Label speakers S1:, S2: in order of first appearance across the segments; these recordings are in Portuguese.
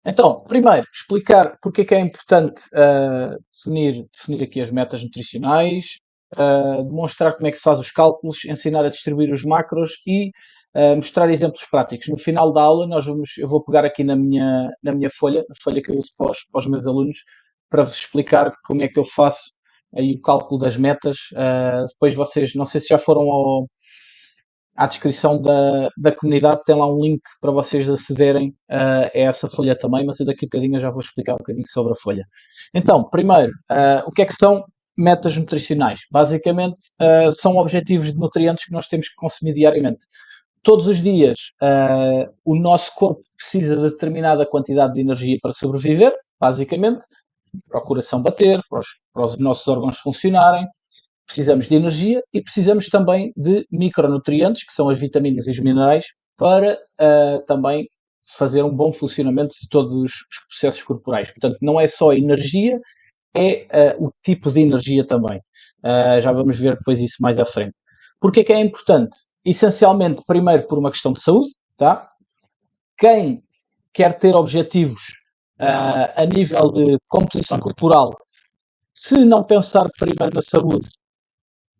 S1: Então, primeiro, explicar porque é que é importante definir aqui as metas nutricionais, demonstrar como é que se faz os cálculos, ensinar a distribuir os macros e mostrar exemplos práticos. No final da aula, eu vou pegar aqui na minha folha, na folha que eu uso para os meus alunos, para vos explicar como é que eu faço aí o cálculo das metas. Depois vocês, não sei se já foram à descrição da comunidade, tem lá um link para vocês acederem a essa folha também, mas eu daqui a bocadinho eu já vou explicar um bocadinho sobre a folha. Então, primeiro, o que é que são metas nutricionais? Basicamente, são objetivos de nutrientes que nós temos que consumir diariamente. Todos os dias, o nosso corpo precisa de determinada quantidade de energia para sobreviver, basicamente, para o coração bater, para os nossos órgãos funcionarem, precisamos de energia e precisamos também de micronutrientes, que são as vitaminas e os minerais, para também fazer um bom funcionamento de todos os processos corporais. Portanto, não é só energia, é o tipo de energia também. Já vamos ver depois isso mais à frente. Porquê é que é importante? Essencialmente, primeiro, por uma questão de saúde, tá? Quem quer ter objetivos a nível de composição corporal, se não pensar primeiro na saúde,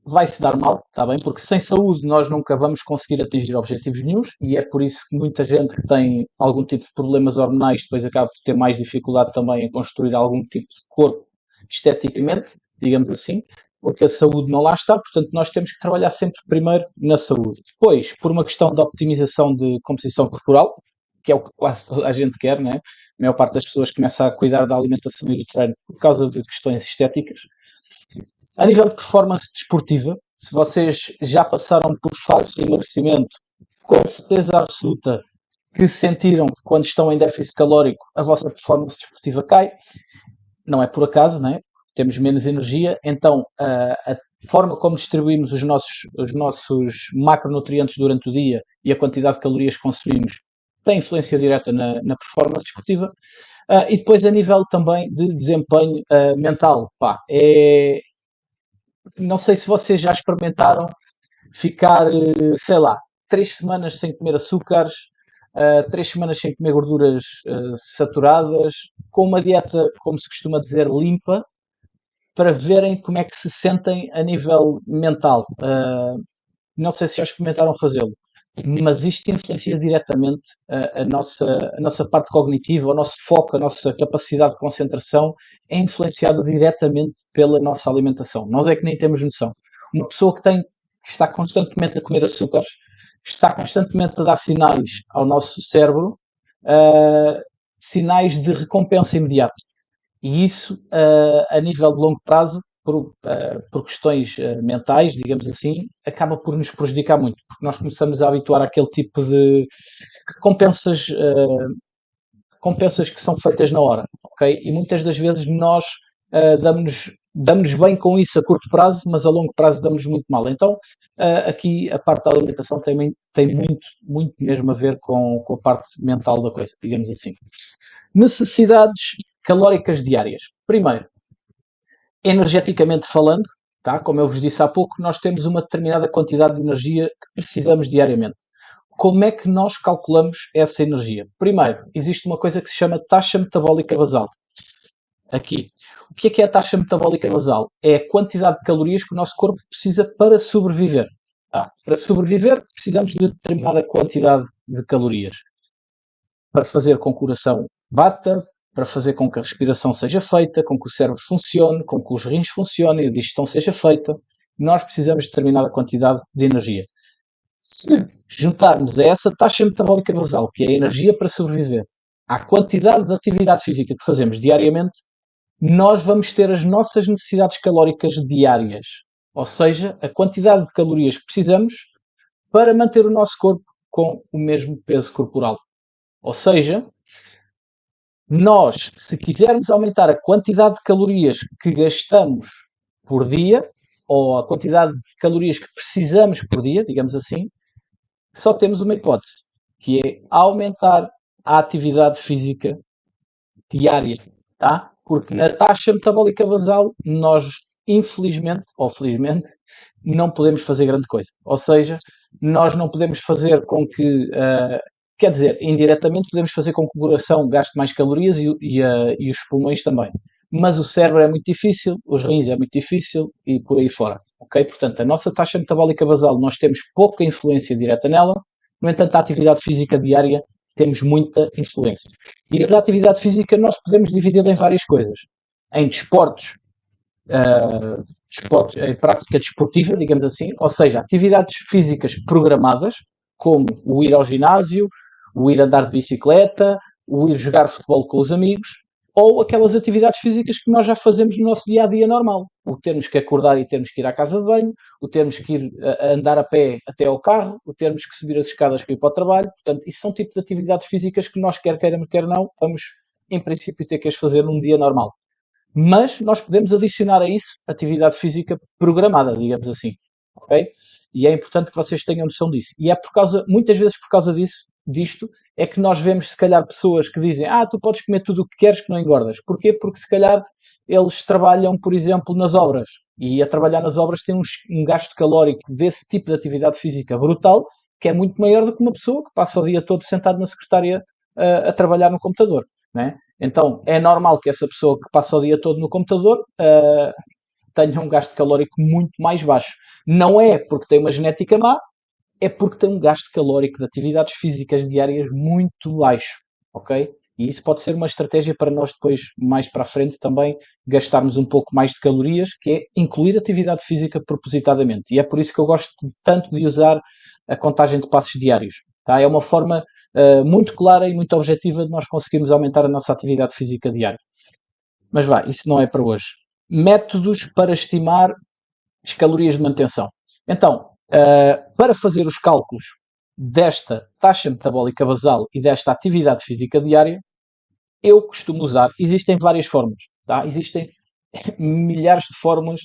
S1: vai-se dar mal, está bem? Porque sem saúde nós nunca vamos conseguir atingir objetivos nenhuns e é por isso que muita gente que tem algum tipo de problemas hormonais depois acaba por ter mais dificuldade também em construir algum tipo de corpo esteticamente, digamos assim, porque a saúde não lá está, portanto nós temos que trabalhar sempre primeiro na saúde. Depois, por uma questão de optimização de composição corporal, que é o que quase toda a gente quer, né? A maior parte das pessoas começa a cuidar da alimentação e do treino por causa de questões estéticas. A nível de performance desportiva, se vocês já passaram por fases de emagrecimento, com certeza absoluta que sentiram que quando estão em déficit calórico a vossa performance desportiva cai. Não é por acaso, né? Temos menos energia, então a forma como distribuímos os nossos macronutrientes durante o dia e a quantidade de calorias que consumimos tem influência direta na performance desportiva. E depois a nível também de desempenho mental, pá, não sei se vocês já experimentaram ficar, sei lá, 3 semanas sem comer açúcares, 3 semanas sem comer gorduras saturadas, com uma dieta, como se costuma dizer, limpa, para verem como é que se sentem a nível mental. Não sei se já experimentaram fazê-lo, mas isto influencia diretamente a nossa parte cognitiva, o nosso foco, a nossa capacidade de concentração é influenciada diretamente pela nossa alimentação. Nós é que nem temos noção. Uma pessoa que está constantemente a comer açúcares, está constantemente a dar sinais ao nosso cérebro, uh, sinais de recompensa imediata. E isso, a nível de longo prazo, por questões mentais, digamos assim, acaba por nos prejudicar muito, porque nós começamos a habituar àquele tipo de recompensas, recompensas que são feitas na hora, ok? E muitas das vezes nós damos bem com isso a curto prazo, mas a longo prazo damos muito mal. Então, aqui a parte da alimentação tem muito, muito mesmo a ver com a parte mental da coisa, digamos assim. Necessidades calóricas diárias. Primeiro, energeticamente falando, tá? Como eu vos disse há pouco, nós temos uma determinada quantidade de energia que precisamos diariamente. Como é que nós calculamos essa energia? Primeiro, existe uma coisa que se chama taxa metabólica basal. Aqui. O que é a taxa metabólica basal? É a quantidade de calorias que o nosso corpo precisa para sobreviver. Tá? Para sobreviver, precisamos de determinada quantidade de calorias para fazer com que o coração bata, para fazer com que a respiração seja feita, com que o cérebro funcione, com que os rins funcionem, a digestão seja feita, nós precisamos de determinada quantidade de energia. Se juntarmos a essa taxa metabólica basal, que é a energia para sobreviver, à quantidade de atividade física que fazemos diariamente, nós vamos ter as nossas necessidades calóricas diárias. Ou seja, a quantidade de calorias que precisamos para manter o nosso corpo com o mesmo peso corporal. Ou seja, nós, se quisermos aumentar a quantidade de calorias que gastamos por dia, ou a quantidade de calorias que precisamos por dia, digamos assim, só temos uma hipótese, que é aumentar a atividade física diária, tá? Porque na taxa metabólica basal, nós, infelizmente, ou felizmente, não podemos fazer grande coisa. Ou seja, nós não podemos fazer com que Quer dizer, indiretamente podemos fazer com que o coração gaste mais calorias e os pulmões também. Mas o cérebro é muito difícil, os rins é muito difícil e por aí fora. Ok? Portanto, a nossa taxa metabólica basal, nós temos pouca influência direta nela, no entanto, a atividade física diária temos muita influência. E a atividade física nós podemos dividir em várias coisas. Em desportos, em prática desportiva, digamos assim, ou seja, atividades físicas programadas, como o ir ao ginásio, o ir andar de bicicleta, o ir jogar futebol com os amigos, ou aquelas atividades físicas que nós já fazemos no nosso dia a dia normal. O termos que acordar e termos que ir à casa de banho, o termos que ir a andar a pé até ao carro, o termos que subir as escadas para ir para o trabalho. Portanto, isso são tipos de atividades físicas que nós, quer queiramos, quer não, vamos, em princípio, ter que as fazer num dia normal. Mas nós podemos adicionar a isso atividade física programada, digamos assim, ok? E é importante que vocês tenham noção disso. E é por causa, muitas vezes por causa disto, é que nós vemos se calhar pessoas que dizem tu podes comer tudo o que queres que não engordas. Porquê? Porque se calhar eles trabalham, por exemplo, nas obras. E a trabalhar nas obras tem um gasto calórico desse tipo de atividade física brutal, que é muito maior do que uma pessoa que passa o dia todo sentado na secretária a trabalhar no computador, né? Então, é normal que essa pessoa que passa o dia todo no computador tenha um gasto calórico muito mais baixo. Não é porque tem uma genética má, é porque tem um gasto calórico de atividades físicas diárias muito baixo, ok? E isso pode ser uma estratégia para nós depois, mais para a frente, também gastarmos um pouco mais de calorias, que é incluir atividade física propositadamente. E é por isso que eu gosto tanto de usar a contagem de passos diários. Tá? É uma forma muito clara e muito objetiva de nós conseguirmos aumentar a nossa atividade física diária. Mas vá, isso não é para hoje. Métodos para estimar as calorias de manutenção. Então, para fazer os cálculos desta taxa metabólica basal e desta atividade física diária, eu costumo usar, existem várias formas, tá? Existem milhares de formas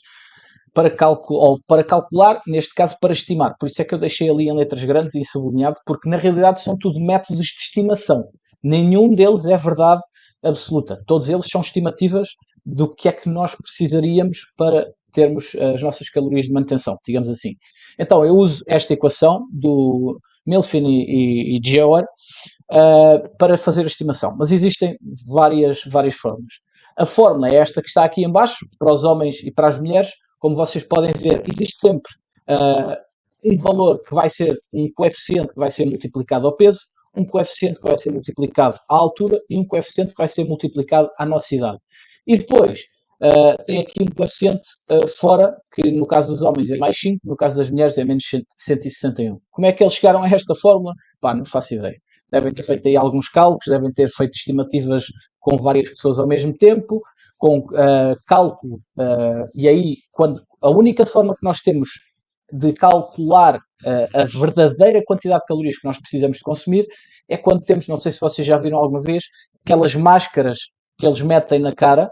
S1: para calcular, neste caso para estimar. Por isso é que eu deixei ali em letras grandes e sublinhado, porque na realidade são tudo métodos de estimação. Nenhum deles é verdade absoluta. Todos eles são estimativas do que é que nós precisaríamos para termos as nossas calorias de manutenção, digamos assim. Então, eu uso esta equação do Milfin e Geoer para fazer a estimação. Mas existem várias formas. A fórmula é esta que está aqui em baixo, para os homens e para as mulheres. Como vocês podem ver, existe sempre um valor que vai ser um coeficiente que vai ser multiplicado ao peso, um coeficiente que vai ser multiplicado à altura e um coeficiente que vai ser multiplicado à nossa idade. E depois tem aqui um coeficiente fora, que no caso dos homens é mais 5, no caso das mulheres é menos 161. Como é que eles chegaram a esta fórmula? Pá, não faço ideia. Devem ter feito aí alguns cálculos, devem ter feito estimativas com várias pessoas ao mesmo tempo, com cálculo, e aí quando a única forma que nós temos de calcular a verdadeira quantidade de calorias que nós precisamos de consumir é quando temos, não sei se vocês já viram alguma vez, aquelas máscaras que eles metem na cara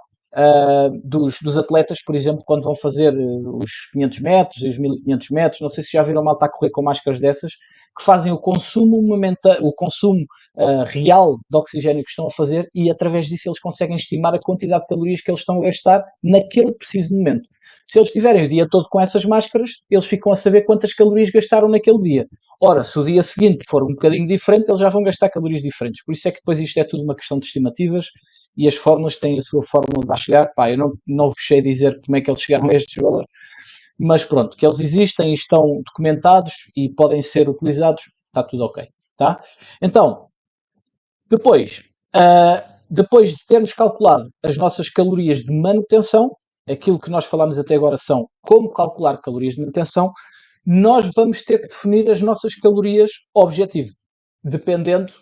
S1: dos atletas, por exemplo, quando vão fazer os 500 metros e os 1500 metros, não sei se já viram mal estar a correr com máscaras dessas, que fazem o consumo real de oxigênio que estão a fazer e através disso eles conseguem estimar a quantidade de calorias que eles estão a gastar naquele preciso momento. Se eles estiverem o dia todo com essas máscaras, eles ficam a saber quantas calorias gastaram naquele dia. Ora, se o dia seguinte for um bocadinho diferente, eles já vão gastar calorias diferentes. Por isso é que depois isto é tudo uma questão de estimativas e as fórmulas têm a sua fórmula de lá chegar. Pá, eu não vos sei dizer como é que eles chegaram a estes valores, mas pronto, que eles existem e estão documentados e podem ser utilizados, está tudo ok. Tá? Então, depois de termos calculado as nossas calorias de manutenção, aquilo que nós falamos até agora são como calcular calorias de manutenção, nós vamos ter que definir as nossas calorias objetivo, dependendo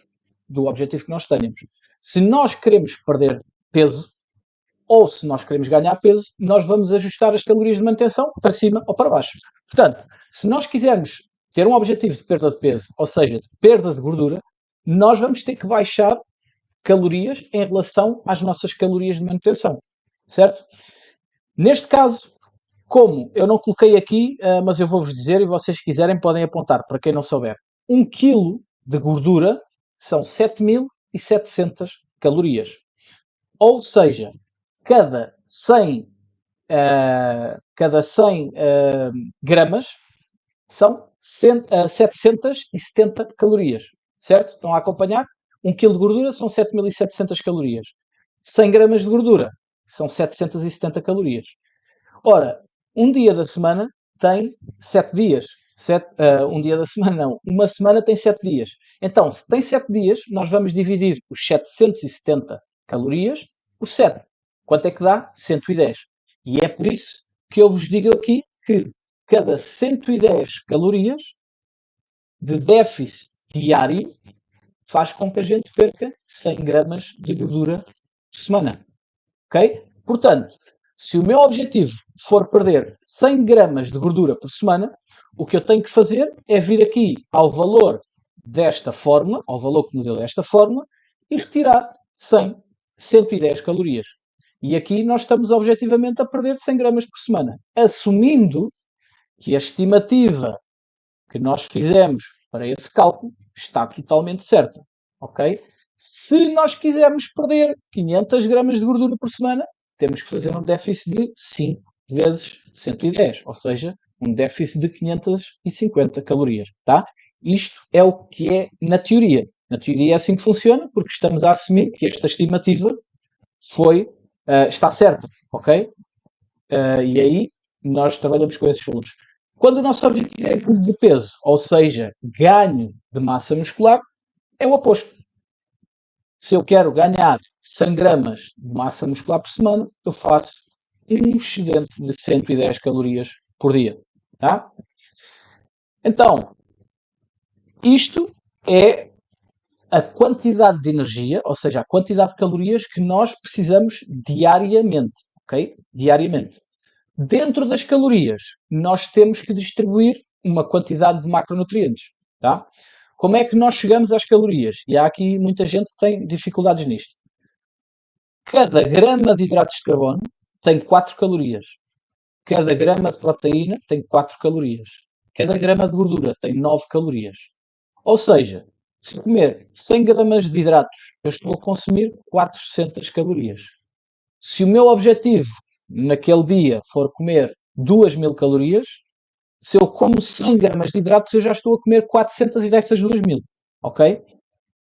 S1: do objetivo que nós tenhamos. Se nós queremos perder peso, ou se nós queremos ganhar peso, nós vamos ajustar as calorias de manutenção para cima ou para baixo. Portanto, se nós quisermos ter um objetivo de perda de peso, ou seja, de perda de gordura, nós vamos ter que baixar calorias em relação às nossas calorias de manutenção, certo? Neste caso, como eu não coloquei aqui, mas eu vou-vos dizer e vocês quiserem podem apontar, para quem não souber. 1 kg de gordura são 7.700 calorias. Ou seja, cada 100 gramas são 770 calorias, certo? Estão a acompanhar? 1 kg de gordura são 7.700 calorias. 100 gramas de gordura são 770 calorias. Ora, um dia da semana tem 7 dias. Um dia da semana não. Uma semana tem 7 dias. Então, se tem 7 dias, nós vamos dividir os 770 calorias por 7. Quanto é que dá? 110. E é por isso que eu vos digo aqui que cada 110 calorias de déficit diário faz com que a gente perca 100 gramas de gordura por semana. Ok? Portanto, se o meu objetivo for perder 100 gramas de gordura por semana, o que eu tenho que fazer é vir aqui ao valor desta fórmula, ao valor que me deu esta fórmula, e retirar 100, 110 calorias. E aqui nós estamos objetivamente a perder 100 gramas por semana, assumindo que a estimativa que nós fizemos para esse cálculo está totalmente certa. Ok? Se nós quisermos perder 500 gramas de gordura por semana, temos que fazer um déficit de 5 vezes 110, ou seja, um déficit de 550 calorias. Tá? Isto é o que é na teoria. Na teoria é assim que funciona, porque estamos a assumir que esta estimativa está certa. Ok? E aí nós trabalhamos com esses valores. Quando o nosso objetivo é ganho de peso, ou seja, ganho de massa muscular, é o oposto. Se eu quero ganhar 100 gramas de massa muscular por semana, eu faço um excedente de 110 calorias por dia. Tá? Então, isto é a quantidade de energia, ou seja, a quantidade de calorias que nós precisamos diariamente. Ok? Diariamente. Dentro das calorias, nós temos que distribuir uma quantidade de macronutrientes. Tá? Como é que nós chegamos às calorias? E há aqui muita gente que tem dificuldades nisto. Cada grama de hidratos de carbono tem 4 calorias. Cada grama de proteína tem 4 calorias. Cada grama de gordura tem 9 calorias. Ou seja, se comer 100 gramas de hidratos, eu estou a consumir 400 calorias. Se o meu objetivo naquele dia for comer 2.000 calorias, se eu como 100 gramas de hidratos, eu já estou a comer 400 dessas 2.000. Ok?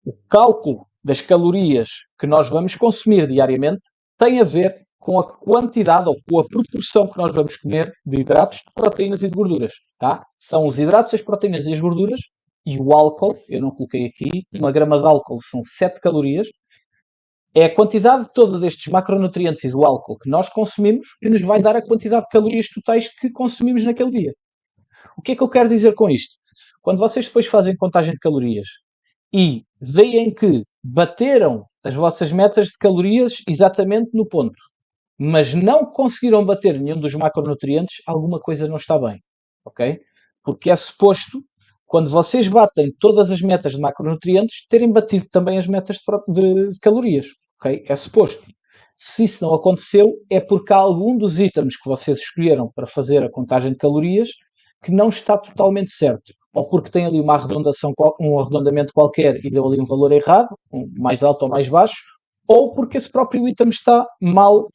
S1: O cálculo das calorias que nós vamos consumir diariamente tem a ver com a quantidade ou com a proporção que nós vamos comer de hidratos, de proteínas e de gorduras. Tá? São os hidratos, as proteínas e as gorduras e o álcool, eu não coloquei aqui, 1 grama de álcool são 7 calorias. É a quantidade toda destes macronutrientes e do álcool que nós consumimos que nos vai dar a quantidade de calorias totais que consumimos naquele dia. O que é que eu quero dizer com isto? Quando vocês depois fazem contagem de calorias e veem que bateram as vossas metas de calorias exatamente no ponto, mas não conseguiram bater nenhum dos macronutrientes, alguma coisa não está bem. Ok? Porque é suposto, quando vocês batem todas as metas de macronutrientes, terem batido também as metas de calorias. Ok? É suposto. Se isso não aconteceu, é porque há algum dos itens que vocês escolheram para fazer a contagem de calorias que não está totalmente certo. Ou porque tem ali um arredondamento qualquer e deu ali um valor errado, mais alto ou mais baixo, ou porque esse próprio item está mal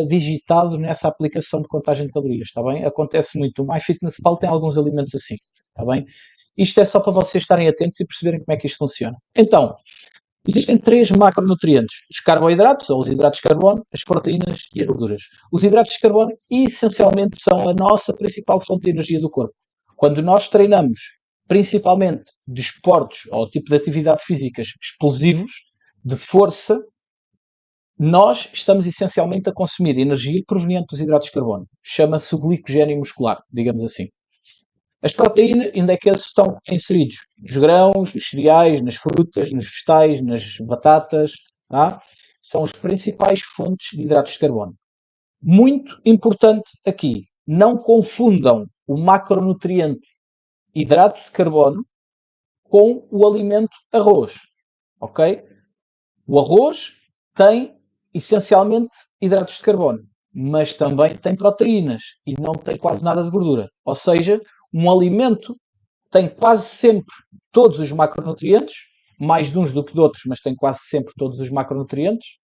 S1: digitado nessa aplicação de contagem de calorias, está bem? Acontece muito. O MyFitnessPal tem alguns alimentos assim, está bem? Isto é só para vocês estarem atentos e perceberem como é que isto funciona. Então, existem 3 macronutrientes: os carboidratos, ou os hidratos de carbono, as proteínas e as gorduras. Os hidratos de carbono, essencialmente, são a nossa principal fonte de energia do corpo. Quando nós treinamos, principalmente desportos ou tipo de atividade físicas explosivos, de força, nós estamos essencialmente a consumir energia proveniente dos hidratos de carbono. Chama-se o glicogênio muscular, digamos assim. As proteínas ainda é que eles estão inseridos nos grãos, nos cereais, nas frutas, nos vegetais, nas batatas. Tá? São as principais fontes de hidratos de carbono. Muito importante aqui, não confundam o macronutriente hidrato de carbono com o alimento arroz. Ok? O arroz tem essencialmente hidratos de carbono, mas também tem proteínas e não tem quase nada de gordura. Ou seja, um alimento tem quase sempre todos os macronutrientes, mais de uns do que de outros, mas tem quase sempre todos os macronutrientes,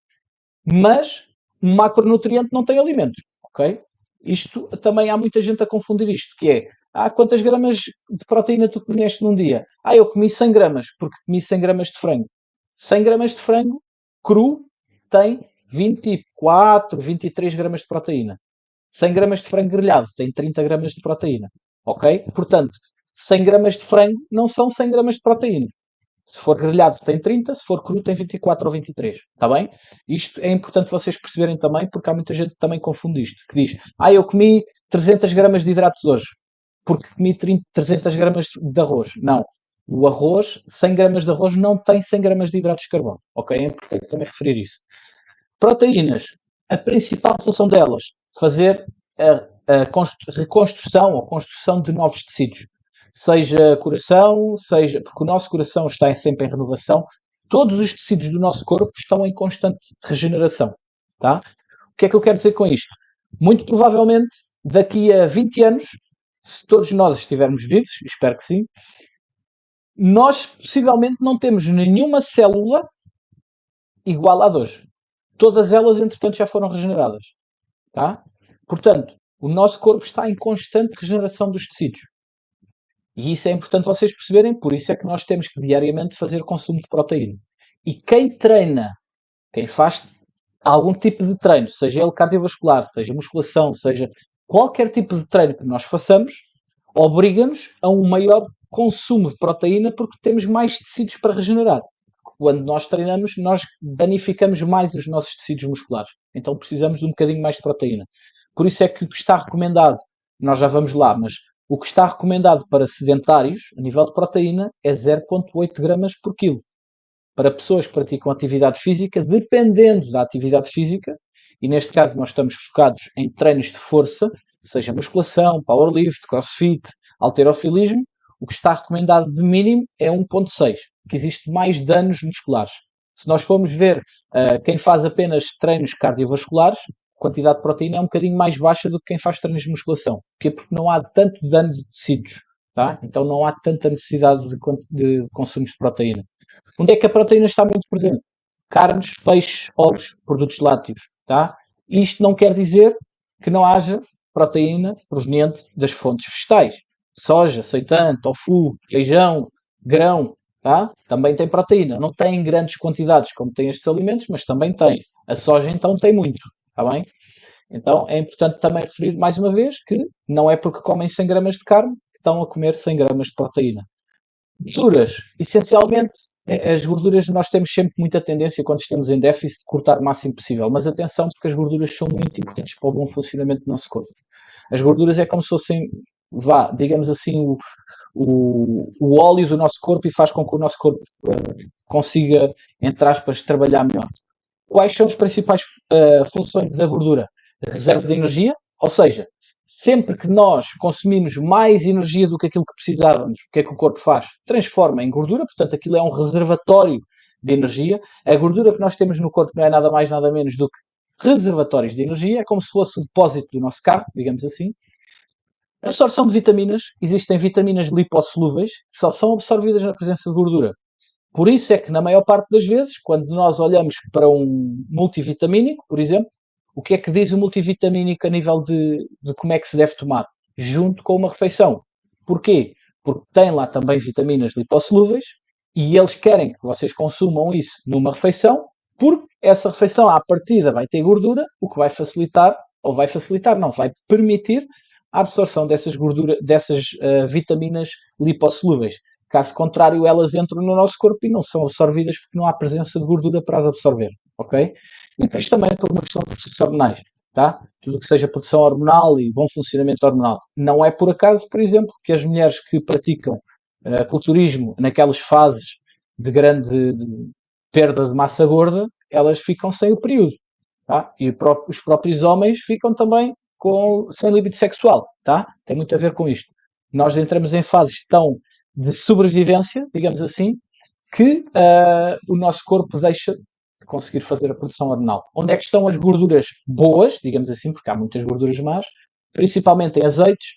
S1: mas um macronutriente não tem alimentos, ok? Isto também há muita gente a confundir isto, que é, Quantas gramas de proteína tu comeste num dia? Eu comi 100 gramas, porque comi 100 gramas de frango. 100 gramas de frango cru tem 24, 23 gramas de proteína. 100 gramas de frango grelhado tem 30 gramas de proteína. Ok? Portanto, 100 gramas de frango não são 100 gramas de proteína. Se for grelhado tem 30, se for cru tem 24 ou 23. Está bem? Isto é importante vocês perceberem também, porque há muita gente que também confunde isto. Que diz, eu comi 300 gramas de hidratos hoje, porque comi 300 gramas de arroz. Não. O arroz, 100 gramas de arroz não tem 100 gramas de hidratos de carbono. Ok? É importante também referir isso. Proteínas. A principal função delas, fazer a reconstrução ou construção de novos tecidos. Seja coração, seja... Porque o nosso coração está sempre em renovação. Todos os tecidos do nosso corpo estão em constante regeneração. Tá? O que é que eu quero dizer com isto? Muito provavelmente, daqui a 20 anos, se todos nós estivermos vivos, espero que sim, nós possivelmente não temos nenhuma célula igual à de hoje. Todas elas, entretanto, já foram regeneradas. Tá? Portanto, o nosso corpo está em constante regeneração dos tecidos. E isso é importante vocês perceberem, por isso é que nós temos que diariamente fazer consumo de proteína. E quem treina, quem faz algum tipo de treino, seja ele cardiovascular, seja musculação, seja qualquer tipo de treino que nós façamos, obriga-nos a um maior consumo de proteína porque temos mais tecidos para regenerar. Quando nós treinamos, nós danificamos mais os nossos tecidos musculares. Então precisamos de um bocadinho mais de proteína. Por isso é que o que está recomendado, nós já vamos lá, mas o que está recomendado para sedentários, a nível de proteína, é 0,8 gramas por quilo. Para pessoas que praticam atividade física, dependendo da atividade física, e neste caso nós estamos focados em treinos de força, seja musculação, powerlift, crossfit, halterofilismo, o que está recomendado de mínimo é 1,6, que existe mais danos musculares. Se nós formos ver quem faz apenas treinos cardiovasculares, a quantidade de proteína é um bocadinho mais baixa do que quem faz treinos de musculação. Porquê? Porque não há tanto dano de tecidos, tá? Então não há tanta necessidade de consumos de proteína. Onde é que a proteína está muito presente? Carnes, peixes, ovos, produtos lácteos, tá? Isto não quer dizer que não haja proteína proveniente das fontes vegetais. Soja, seitã, tofu, feijão, grão, tá? Também tem proteína. Não tem em grandes quantidades como tem estes alimentos, mas também tem. A soja então tem muito, está bem? Então é importante também referir mais uma vez que não é porque comem 100 gramas de carne que estão a comer 100 gramas de proteína. Gorduras, essencialmente, as gorduras nós temos sempre muita tendência, quando estamos em déficit, de cortar o máximo possível. Mas atenção, porque as gorduras são muito importantes para o bom funcionamento do nosso corpo. As gorduras é como se fossem, digamos assim, o óleo do nosso corpo e faz com que o nosso corpo consiga, entre aspas, trabalhar melhor. Quais são as principais funções da gordura? Reserva de energia, ou seja, sempre que nós consumimos mais energia do que aquilo que precisávamos, o que é que o corpo faz? Transforma em gordura, portanto aquilo é um reservatório de energia. A gordura que nós temos no corpo não é nada mais, nada menos do que reservatórios de energia, é como se fosse o depósito do nosso carro, digamos assim. A absorção de vitaminas, existem vitaminas lipossolúveis que só são absorvidas na presença de gordura. Por isso é que, na maior parte das vezes, quando nós olhamos para um multivitamínico, por exemplo, o que é que diz o multivitamínico a nível de como é que se deve tomar? Junto com uma refeição. Porquê? Porque tem lá também vitaminas lipossolúveis e eles querem que vocês consumam isso numa refeição, porque essa refeição, à partida, vai ter gordura, o que vai facilitar, ou vai facilitar, não, vai permitir a absorção dessas vitaminas lipossolúveis. Caso contrário, elas entram no nosso corpo e não são absorvidas porque não há presença de gordura para as absorver, ok? E depois também por uma questão de processos hormonais, tá? Tudo que seja produção hormonal e bom funcionamento hormonal. Não é por acaso, por exemplo, que as mulheres que praticam culturismo naquelas fases de grande perda de massa gorda, elas ficam sem o período, tá? E os próprios homens ficam também sem libido sexual, tá? Tem muito a ver com isto. Nós entramos em fases tão de sobrevivência, digamos assim, que o nosso corpo deixa de conseguir fazer a produção hormonal. Onde é que estão as gorduras boas, digamos assim, porque há muitas gorduras más, principalmente em azeites,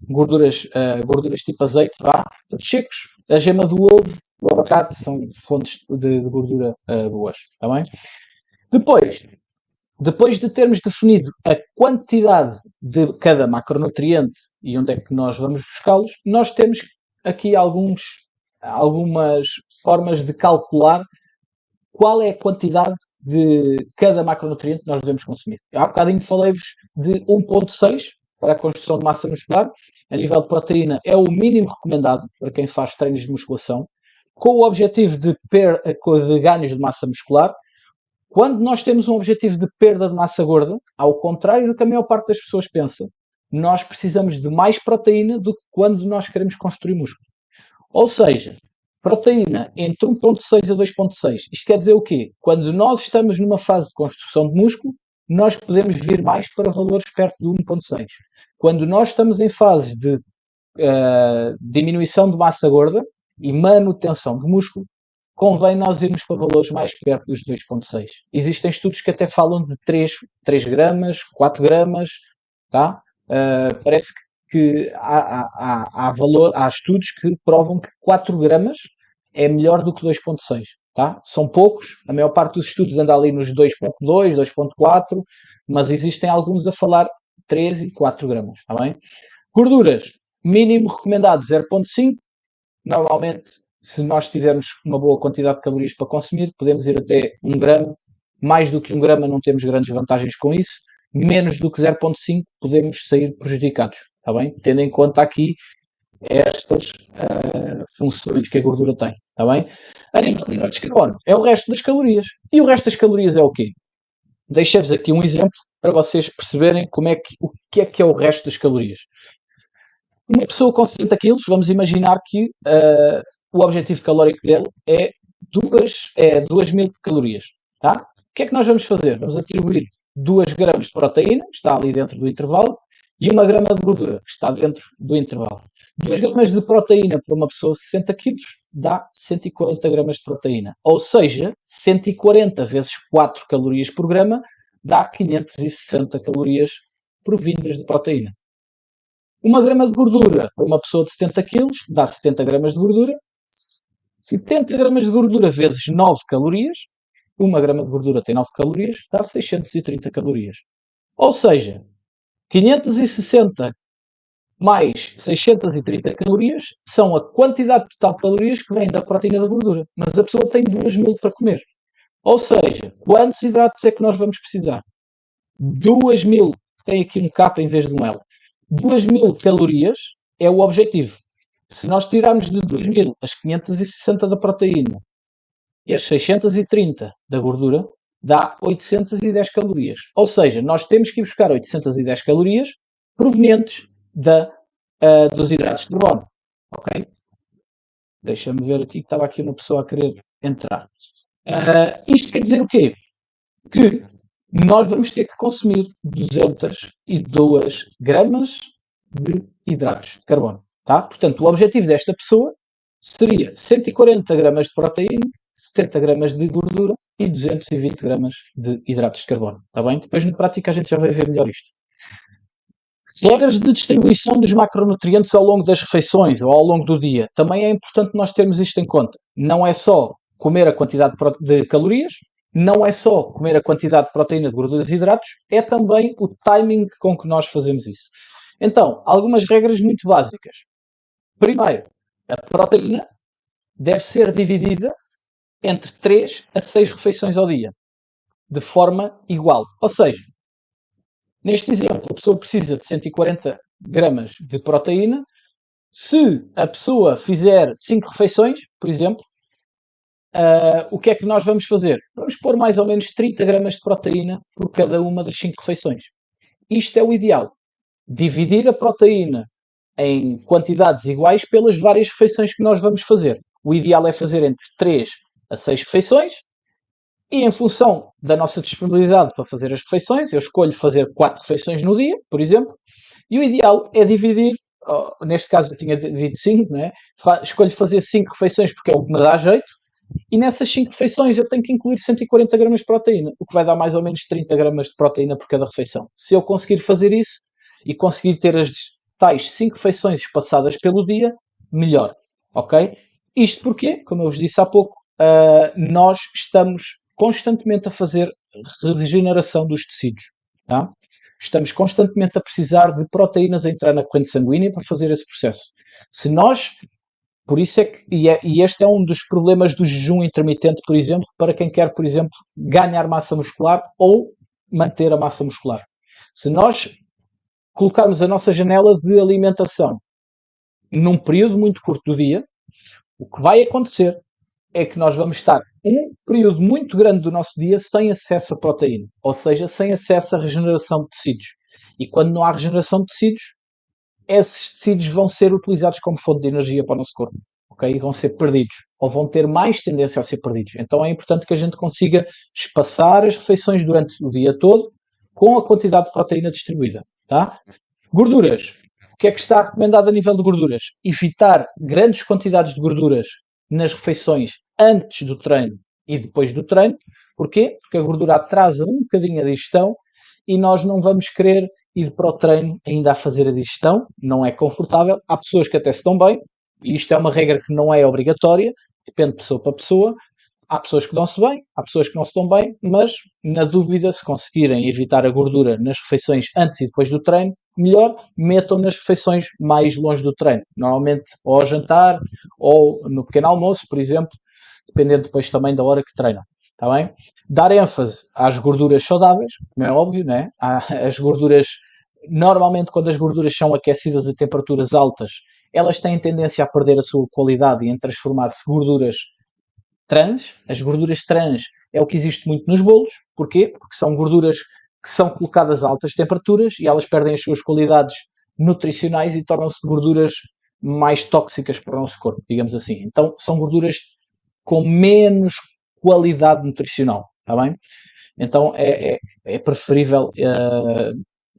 S1: gorduras tipo azeite, secos, a gema do ovo, o abacate, são fontes de gordura boas, está bem? Depois de termos definido a quantidade de cada macronutriente e onde é que nós vamos buscá-los, nós temos aqui algumas formas de calcular qual é a quantidade de cada macronutriente que nós devemos consumir. Há bocadinho falei-vos de 1,6 para a construção de massa muscular. A nível de proteína é o mínimo recomendado para quem faz treinos de musculação, com o objetivo de ganhos de massa muscular. Quando nós temos um objetivo de perda de massa gorda, ao contrário do que a maior parte das pessoas pensa, nós precisamos de mais proteína do que quando nós queremos construir músculo. Ou seja, proteína entre 1,6 a 2,6. Isto quer dizer o quê? Quando nós estamos numa fase de construção de músculo, nós podemos vir mais para valores perto de 1,6. Quando nós estamos em fase de diminuição de massa gorda e manutenção de músculo, convém nós irmos para valores mais perto dos 2,6. Existem estudos que até falam de 3 gramas, 4 gramas, tá? Parece que há estudos que provam que 4 gramas é melhor do que 2,6. Tá? São poucos, a maior parte dos estudos anda ali nos 2,2, 2,4, mas existem alguns a falar 3 e 4 gramas. Tá bem? Gorduras, mínimo recomendado 0,5. Normalmente, se nós tivermos uma boa quantidade de calorias para consumir, podemos ir até 1 grama. Mais do que 1 grama não temos grandes vantagens com isso. Menos do que 0,5 podemos sair prejudicados, está bem? Tendo em conta aqui estas funções que a gordura tem, está bem? A nível de hidratos de carbono é o resto das calorias. E o resto das calorias é o quê? Deixei-vos aqui um exemplo para vocês perceberem o que é o resto das calorias. Uma pessoa com 70 quilos, vamos imaginar que o objetivo calórico dele é 2.000 calorias, tá? O que é que nós vamos fazer? Vamos atribuir 2 gramas de proteína, que está ali dentro do intervalo, e 1 grama de gordura, que está dentro do intervalo. 2 gramas de proteína para uma pessoa de 60 quilos dá 140 gramas de proteína. Ou seja, 140 vezes 4 calorias por grama dá 560 calorias provindas de proteína. 1 grama de gordura para uma pessoa de 70 quilos dá 70 gramas de gordura. 70 gramas de gordura vezes 9 calorias, 1 grama de gordura tem 9 calorias, dá 630 calorias. Ou seja, 560 mais 630 calorias são a quantidade total de calorias que vem da proteína e da gordura. Mas a pessoa tem 2.000 para comer. Ou seja, quantos hidratos é que nós vamos precisar? 2.000, tem aqui um K em vez de um L. 2.000 calorias é o objetivo. Se nós tirarmos de 2.000 as 560 da proteína e as 630 da gordura, dá 810 calorias. Ou seja, nós temos que ir buscar 810 calorias provenientes dos hidratos de carbono. Ok? Deixa-me ver aqui que estava aqui uma pessoa a querer entrar. Isto quer dizer o quê? Que nós vamos ter que consumir 202 gramas de hidratos de carbono. Tá? Portanto, o objetivo desta pessoa seria 140 gramas de proteína, 70 gramas de gordura e 220 gramas de hidratos de carbono. Tá bem? Depois, na prática, a gente já vai ver melhor isto. Regras de distribuição dos macronutrientes ao longo das refeições ou ao longo do dia. Também é importante nós termos isto em conta. Não é só comer a quantidade de calorias, não é só comer a quantidade de proteína, de gorduras e hidratos, é também o timing com que nós fazemos isso. Então, algumas regras muito básicas. Primeiro, a proteína deve ser dividida entre 3 a 6 refeições ao dia, de forma igual. Ou seja, neste exemplo, a pessoa precisa de 140 gramas de proteína. Se a pessoa fizer 5 refeições, por exemplo, o que é que nós vamos fazer? Vamos pôr mais ou menos 30 gramas de proteína por cada uma das 5 refeições. Isto é o ideal. Dividir a proteína em quantidades iguais pelas várias refeições que nós vamos fazer. O ideal é fazer entre 3 a 6 refeições e em função da nossa disponibilidade para fazer as refeições, eu escolho fazer 4 refeições no dia, por exemplo, e o ideal é dividir, neste caso eu tinha dito 5, não é? Escolho fazer 5 refeições porque é o que me dá jeito, e nessas 5 refeições eu tenho que incluir 140 gramas de proteína, o que vai dar mais ou menos 30 gramas de proteína por cada refeição. Se eu conseguir fazer isso e conseguir ter as tais 5 refeições espaçadas pelo dia, melhor, ok? Isto porque, como eu vos disse há pouco, nós estamos constantemente a fazer regeneração dos tecidos, tá? estamos constantemente a precisar de proteínas a entrar na corrente sanguínea para fazer esse processo. Se nós, por isso é que, e este é um dos problemas do jejum intermitente, por exemplo, para quem quer, por exemplo, ganhar massa muscular ou manter a massa muscular. Se nós colocarmos a nossa janela de alimentação num período muito curto do dia, o que vai acontecer é que nós vamos estar um período muito grande do nosso dia sem acesso a proteína, ou seja, sem acesso à regeneração de tecidos. E quando não há regeneração de tecidos, esses tecidos vão ser utilizados como fonte de energia para o nosso corpo, ok? E vão ser perdidos, ou vão ter mais tendência a ser perdidos. Então é importante que a gente consiga espaçar as refeições durante o dia todo com a quantidade de proteína distribuída, tá? Gorduras. O que é que está recomendado a nível de gorduras? Evitar grandes quantidades de gorduras nas refeições antes do treino e depois do treino. Porquê? Porque a gordura atrasa um bocadinho a digestão e nós não vamos querer ir para o treino ainda a fazer a digestão. Não é confortável. Há pessoas que até se dão bem, e isto é uma regra que não é obrigatória, depende de pessoa para pessoa. Há pessoas que dão-se bem, há pessoas que não se dão bem, mas na dúvida, se conseguirem evitar a gordura nas refeições antes e depois do treino, melhor, metam nas refeições mais longe do treino. Normalmente ou ao jantar ou no pequeno almoço, por exemplo, dependendo depois também da hora que treinam. Está bem? Dar ênfase às gorduras saudáveis, como é óbvio, né? As gorduras, normalmente quando as gorduras são aquecidas a temperaturas altas, elas têm tendência a perder a sua qualidade e em transformar-se gorduras trans. As gorduras trans é o que existe muito nos bolos. Porquê? Porque são gorduras que são colocadas a altas temperaturas e elas perdem as suas qualidades nutricionais e tornam-se gorduras mais tóxicas para o nosso corpo, digamos assim. Então, são gorduras com menos qualidade nutricional, está bem? Então, é preferível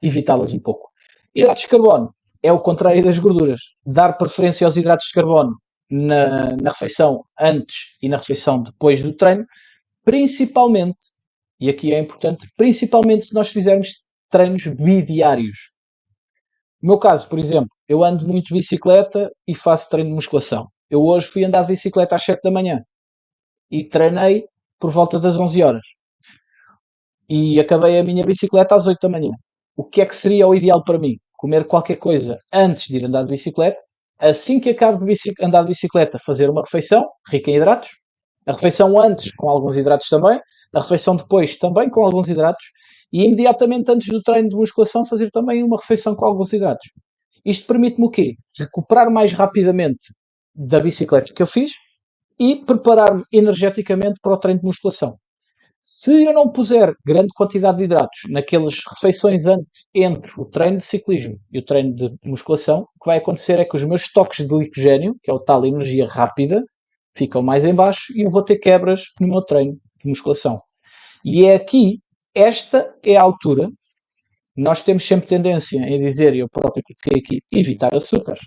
S1: evitá-las um pouco. Hidratos de carbono é o contrário das gorduras. Dar preferência aos hidratos de carbono na refeição antes e na refeição depois do treino, principalmente, e aqui é importante, principalmente se nós fizermos treinos bidiários. No meu caso, por exemplo, eu ando muito de bicicleta e faço treino de musculação. Eu hoje fui andar de bicicleta às 7 da manhã e treinei por volta das 11 horas. E acabei a minha bicicleta às 8 da manhã. O que é que seria o ideal para mim? Comer qualquer coisa antes de ir andar de bicicleta. Assim que acabo de andar de bicicleta, fazer uma refeição rica em hidratos. A refeição antes com alguns hidratos também. A refeição depois também com alguns hidratos. E imediatamente antes do treino de musculação fazer também uma refeição com alguns hidratos. Isto permite-me o quê? Recuperar mais rapidamente da bicicleta que eu fiz e preparar-me energeticamente para o treino de musculação. Se eu não puser grande quantidade de hidratos naquelas refeições entre o treino de ciclismo e o treino de musculação, o que vai acontecer é que os meus estoques de glicogênio, que é o tal energia rápida, ficam mais em baixo e eu vou ter quebras no meu treino de musculação. E é aqui, esta é a altura, nós temos sempre tendência em dizer, e eu próprio que fiquei aqui, evitar açúcares.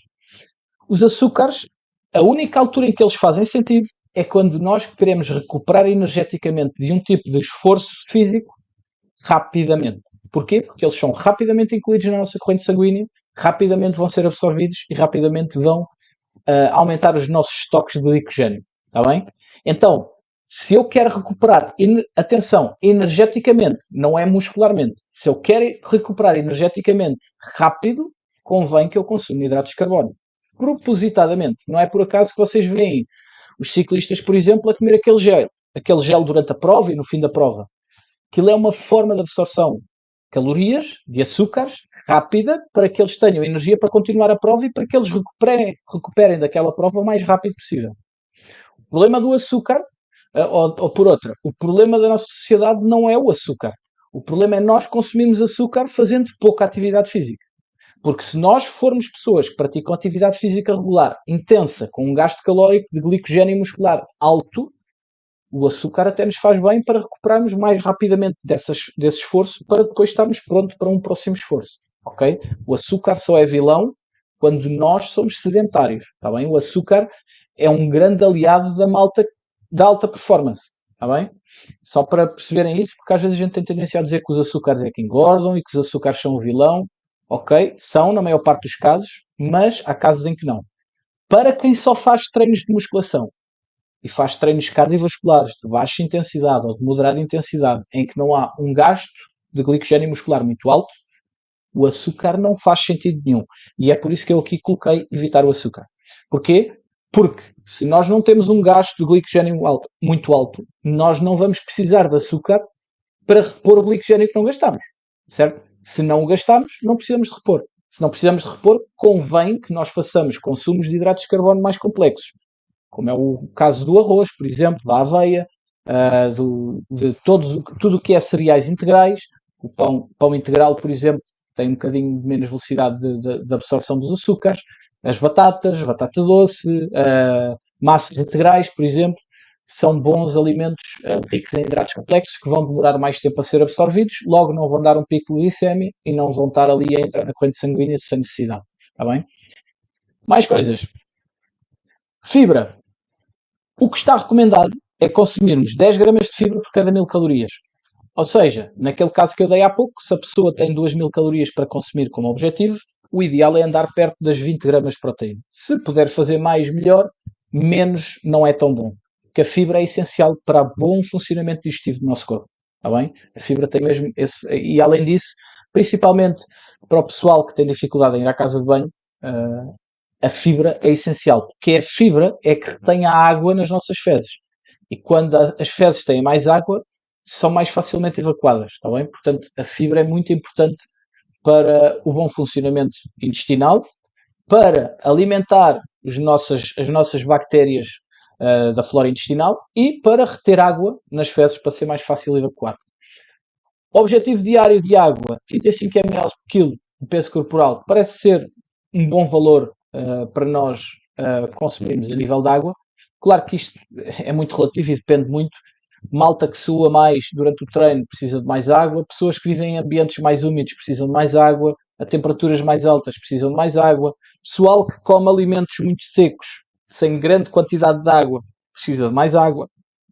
S1: Os açúcares, a única altura em que eles fazem sentido é quando nós queremos recuperar energeticamente de um tipo de esforço físico rapidamente. Porquê? Porque eles são rapidamente incluídos na nossa corrente sanguínea, rapidamente vão ser absorvidos e rapidamente vão aumentar os nossos estoques de glicogênio. Está bem? Então, se eu quero recuperar, atenção, energeticamente, não é muscularmente, se eu quero recuperar energeticamente rápido, convém que eu consuma hidratos de carbono. Propositadamente. Não é por acaso que vocês veem os ciclistas, por exemplo, a comer aquele gel durante a prova e no fim da prova. Aquilo é uma forma de absorção de calorias, de açúcares, rápida, para que eles tenham energia para continuar a prova e para que eles recuperem daquela prova o mais rápido possível. O problema do açúcar, ou por outra, o problema da nossa sociedade não é o açúcar. O problema é nós consumirmos açúcar fazendo pouca atividade física. Porque se nós formos pessoas que praticam atividade física regular, intensa, com um gasto calórico de glicogênio muscular alto, o açúcar até nos faz bem para recuperarmos mais rapidamente desse esforço para depois estarmos prontos para um próximo esforço. Ok? O açúcar só é vilão quando nós somos sedentários. Está bem? O açúcar é um grande aliado da malta da alta performance. Está bem? Só para perceberem isso, porque às vezes a gente tem tendência a dizer que os açúcares é que engordam e que os açúcares são o vilão. Ok? São, na maior parte dos casos, mas há casos em que não. Para quem só faz treinos de musculação e faz treinos cardiovasculares de baixa intensidade ou de moderada intensidade, em que não há um gasto de glicogênio muscular muito alto, O açúcar não faz sentido nenhum. E é por isso que eu aqui coloquei evitar o açúcar. Porquê? Porque se nós não temos um gasto de glicogênio muito alto, nós não vamos precisar de açúcar para repor o glicogênio que não gastamos. Certo? Se não o gastamos, não precisamos de repor. Se não precisamos de repor, convém que nós façamos consumos de hidratos de carbono mais complexos, como é o caso do arroz, por exemplo, da aveia, de tudo o que é cereais integrais. O pão integral, por exemplo, tem um bocadinho menos velocidade de absorção dos açúcares. As batatas, batata doce, massas integrais, por exemplo, são bons alimentos ricos em hidratos complexos que vão demorar mais tempo a ser absorvidos, logo não vão dar um pico de glicemia e não vão estar ali a entrar na corrente sanguínea sem necessidade. Está bem? Mais coisas. Fibra. O que está recomendado é consumirmos 10 gramas de fibra por cada 1000 calorias. Ou seja, naquele caso que eu dei há pouco, se a pessoa tem 2000 calorias para consumir como objetivo, o ideal é andar perto das 20 gramas de proteína. Se puder fazer mais, melhor. Menos não é tão bom. Porque a fibra é essencial para o bom funcionamento digestivo do nosso corpo. Está bem? A fibra tem mesmo esse... E além disso, principalmente para o pessoal que tem dificuldade em ir à casa de banho, a fibra é essencial, porque a fibra é que retém a água nas nossas fezes. E quando as fezes têm mais água, são mais facilmente evacuadas, está bem? Portanto, a fibra é muito importante para o bom funcionamento intestinal, para alimentar as nossas bactérias da flora intestinal e para reter água nas fezes para ser mais fácil evacuar. Objetivo diário de água, 35 ml por quilo de peso corporal, parece ser um bom valor para nós consumirmos a nível de água. Claro que isto é muito relativo e depende muito. Malta que sua mais durante o treino precisa de mais água, pessoas que vivem em ambientes mais úmidos precisam de mais água, a temperaturas mais altas precisam de mais água, pessoal que come alimentos muito secos, sem grande quantidade de água, precisa de mais água,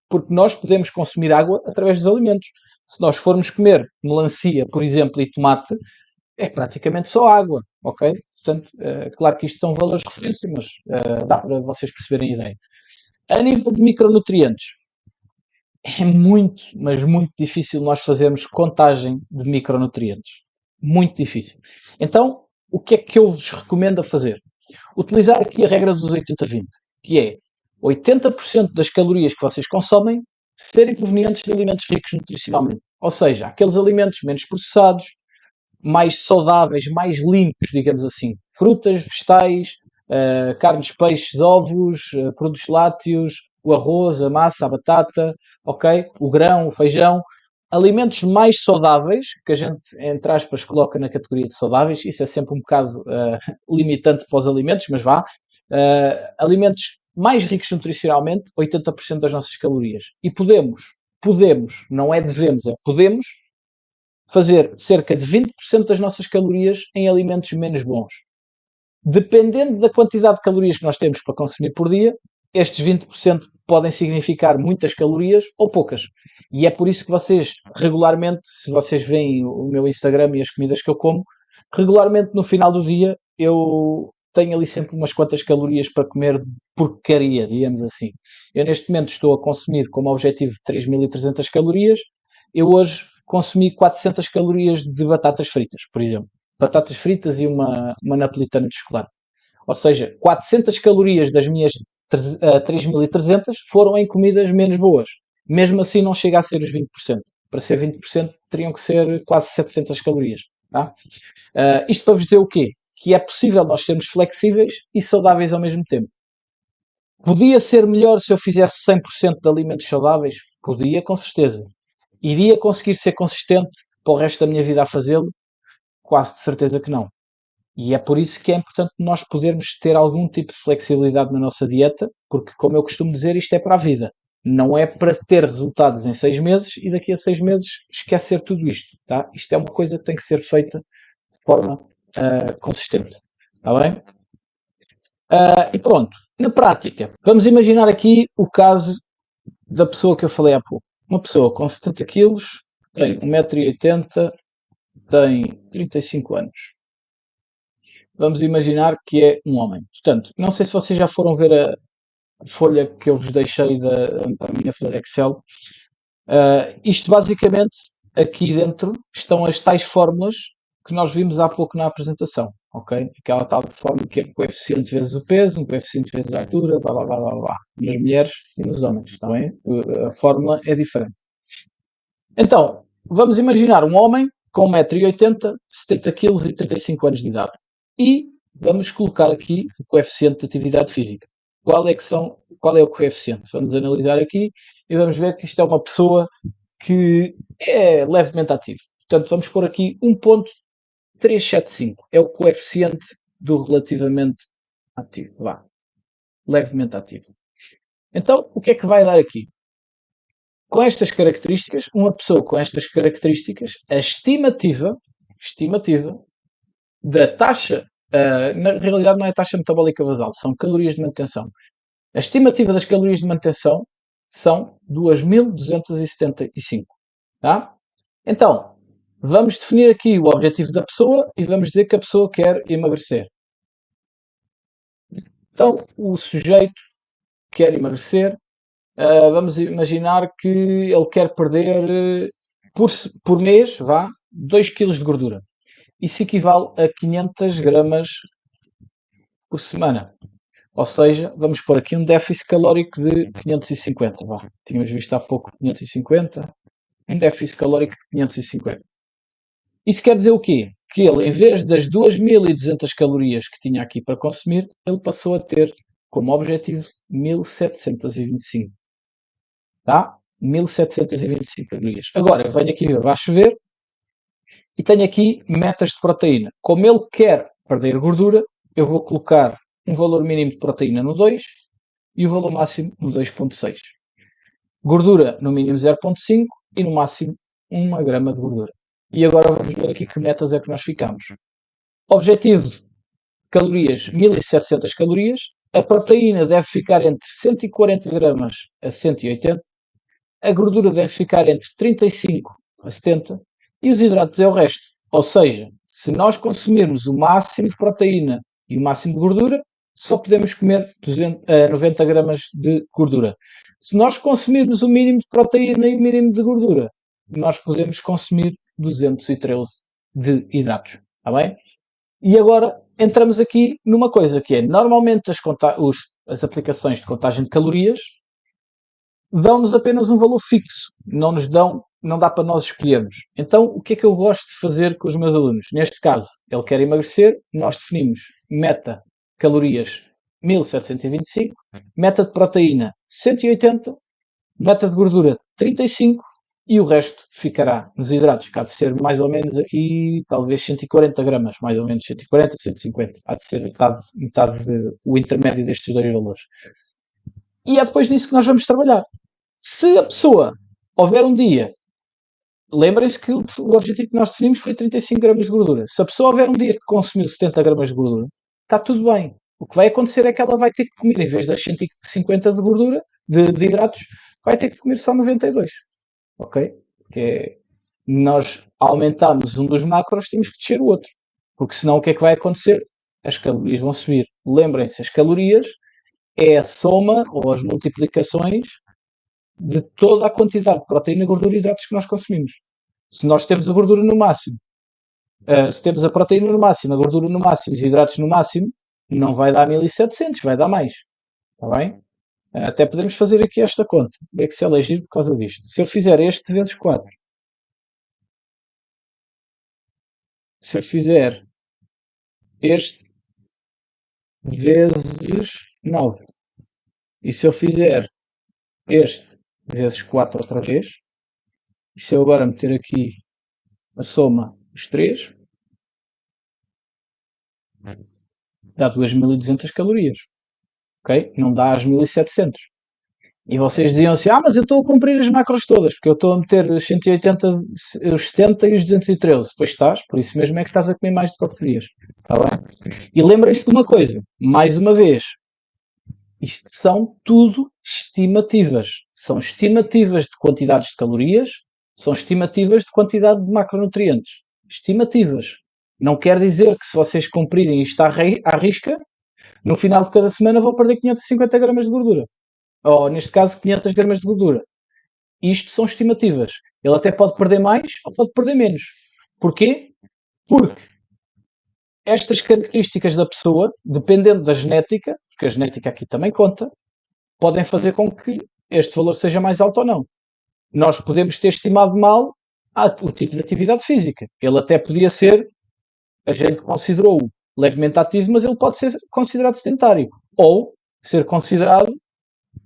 S1: porque nós podemos consumir água através dos alimentos. Se nós formos comer melancia, por exemplo, e tomate, é praticamente só água, ok? Portanto, claro que isto são valores de referência, mas dá para vocês perceberem a ideia. A nível de micronutrientes, é muito, mas muito difícil nós fazermos contagem de micronutrientes. Muito difícil. Então, o que é que eu vos recomendo a fazer? Utilizar aqui a regra dos 80-20, que é 80% das calorias que vocês consomem serem provenientes de alimentos ricos nutricionalmente. Ou seja, aqueles alimentos menos processados, mais saudáveis, mais limpos, digamos assim. Frutas, vegetais, carnes, peixes, ovos, produtos lácteos, o arroz, a massa, a batata, ok? O grão, o feijão. Alimentos mais saudáveis, que a gente, entre aspas, coloca na categoria de saudáveis, isso é sempre um bocado limitante para os alimentos, mas vá. Alimentos mais ricos nutricionalmente, 80% das nossas calorias. E podemos, não é devemos, é podemos fazer cerca de 20% das nossas calorias em alimentos menos bons. Dependendo da quantidade de calorias que nós temos para consumir por dia, estes 20% podem significar muitas calorias ou poucas. E é por isso que vocês, regularmente, se vocês veem o meu Instagram e as comidas que eu como, regularmente no final do dia eu tenho ali sempre umas quantas calorias para comer de porcaria, digamos assim. Eu neste momento estou a consumir como objetivo 3.300 calorias. Eu hoje consumi 400 calorias de batatas fritas, por exemplo. Batatas fritas e uma napolitana de chocolate. Ou seja, 400 calorias das minhas 3.300 foram em comidas menos boas. Mesmo assim não chega a ser os 20%. Para ser 20% teriam que ser quase 700 calorias. Tá? Isto para vos dizer o quê? Que é possível nós sermos flexíveis e saudáveis ao mesmo tempo. Podia ser melhor se eu fizesse 100% de alimentos saudáveis? Podia, com certeza. Iria conseguir ser consistente para o resto da minha vida a fazê-lo? Quase de certeza que não. E é por isso que é importante nós podermos ter algum tipo de flexibilidade na nossa dieta, porque, como eu costumo dizer, isto é para a vida. Não é para ter resultados em 6 meses e daqui a 6 meses esquecer tudo isto. Tá? Isto é uma coisa que tem que ser feita de forma consistente. Está bem? E pronto. Na prática, vamos imaginar aqui o caso da pessoa que eu falei há pouco. Uma pessoa com 70 quilos, tem 1,80 m, tem 35 anos. Vamos imaginar que é um homem. Portanto, não sei se vocês já foram ver a folha que eu vos deixei da minha folha Excel. Isto basicamente, aqui dentro, estão as tais fórmulas que nós vimos há pouco na apresentação, ok? Aquela tal de forma que é um coeficiente vezes o peso, um coeficiente vezes a altura, blá blá blá blá blá, nas mulheres e nos homens, está bem? A fórmula é diferente. Então, vamos imaginar um homem com 1,80 m, 70 kg e 35 anos de idade. E vamos colocar aqui o coeficiente de atividade física. Qual é o coeficiente? Vamos analisar aqui e vamos ver que isto é uma pessoa que é levemente ativo. Portanto, vamos pôr aqui 1,375. É o coeficiente do relativamente ativo. Vá. Levemente ativo. Então, o que é que vai dar aqui? Com estas características, uma pessoa com estas características, a estimativa da taxa, na realidade não é taxa metabólica basal, são calorias de manutenção. A estimativa das calorias de manutenção são 2.275. Tá? Então, vamos definir aqui o objetivo da pessoa e vamos dizer que a pessoa quer emagrecer. Então, o sujeito quer emagrecer. Vamos imaginar que ele quer perder por mês, 2 kg de gordura. Isso equivale a 500 gramas por semana. Ou seja, vamos pôr aqui um déficit calórico de 550. Tínhamos visto há pouco 550. Um déficit calórico de 550. Isso quer dizer o quê? Que ele, em vez das 2.200 calorias que tinha aqui para consumir, ele passou a ter como objetivo 1.725. Tá? 1.725 calorias. Agora, eu venho aqui ver, vai chover, e tenho aqui metas de proteína. Como ele quer perder gordura, eu vou colocar um valor mínimo de proteína no 2 e o valor máximo no 2,6. Gordura no mínimo 0,5 e no máximo 1 grama de gordura. E agora vamos ver aqui que metas é que nós ficamos. Objetivo, calorias, 1.700 calorias. A proteína deve ficar entre 140 gramas a 180. A gordura deve ficar entre 35 a 70 e os hidratos é o resto. Ou seja, se nós consumirmos o máximo de proteína e o máximo de gordura, só podemos comer 90 gramas de gordura. Se nós consumirmos o mínimo de proteína e o mínimo de gordura, nós podemos consumir 213 de hidratos. Está bem? E agora entramos aqui numa coisa que é, normalmente as aplicações de contagem de calorias dão-nos apenas um valor fixo, não dá para nós escolhermos. Então, o que é que eu gosto de fazer com os meus alunos? Neste caso, ele quer emagrecer, nós definimos meta calorias 1.725, meta de proteína 180, meta de gordura 35 e o resto ficará nos hidratos, que há de ser mais ou menos aqui, talvez 140 gramas, mais ou menos 140, 150, há de ser o intermédio destes dois valores. E é depois nisso que nós vamos trabalhar. Se a pessoa houver um dia, lembrem-se que o objetivo que nós definimos foi 35 gramas de gordura. Se a pessoa houver um dia que consumiu 70 gramas de gordura, está tudo bem. O que vai acontecer é que ela vai ter que comer, em vez das 150 de gordura, de hidratos, vai ter que comer só 92. Ok? Porque nós aumentamos um dos macros, temos que descer o outro. Porque senão o que é que vai acontecer? As calorias vão subir. Lembrem-se, as calorias é a soma ou as multiplicações de toda a quantidade de proteína, gordura e hidratos que nós consumimos. Se nós temos a gordura no máximo, se temos a proteína no máximo, a gordura no máximo, os hidratos no máximo, não vai dar 1.700, vai dar mais. Está bem? Até podemos fazer aqui esta conta. O Excel é giro por causa disto. Se eu fizer este vezes 4, se eu fizer este vezes 9, e se eu fizer este vezes 4 outra vez, e se eu agora meter aqui a soma dos 3, dá 2.200 calorias. Ok? Não dá as 1.700. E vocês diziam assim, mas eu estou a cumprir as macros todas, porque eu estou a meter os 180, os 70 e os 213. Pois estás, por isso mesmo é que estás a comer mais do que devias. Está bem? E lembrem-se de uma coisa, mais uma vez, isto são tudo estimativas. São estimativas de quantidades de calorias, são estimativas de quantidade de macronutrientes. Estimativas. Não quer dizer que se vocês cumprirem isto à risca, no final de cada semana vão perder 550 gramas de gordura. Ou, neste caso, 500 gramas de gordura. Isto são estimativas. Ele até pode perder mais ou pode perder menos. Porquê? Porque estas características da pessoa, dependendo da genética, porque a genética aqui também conta, podem fazer com que este valor seja mais alto ou não. Nós podemos ter estimado mal o tipo de atividade física. Ele até podia ser, a gente considerou-o levemente ativo, mas ele pode ser considerado sedentário. Ou ser considerado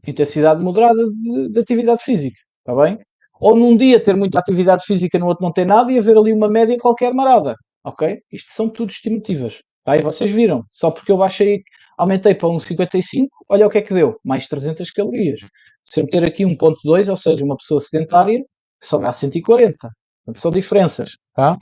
S1: intensidade moderada de atividade física. Está bem? Ou num dia ter muita atividade física, no outro não ter nada e haver ali uma média qualquer marada. Ok? Isto são tudo estimativas. Aí vocês viram, só porque eu aumentei para 1,55, olha o que é que deu, mais 300 calorias. Se eu meter aqui 1,2, ou seja, uma pessoa sedentária, só dá 140. Portanto, são diferenças. Tá?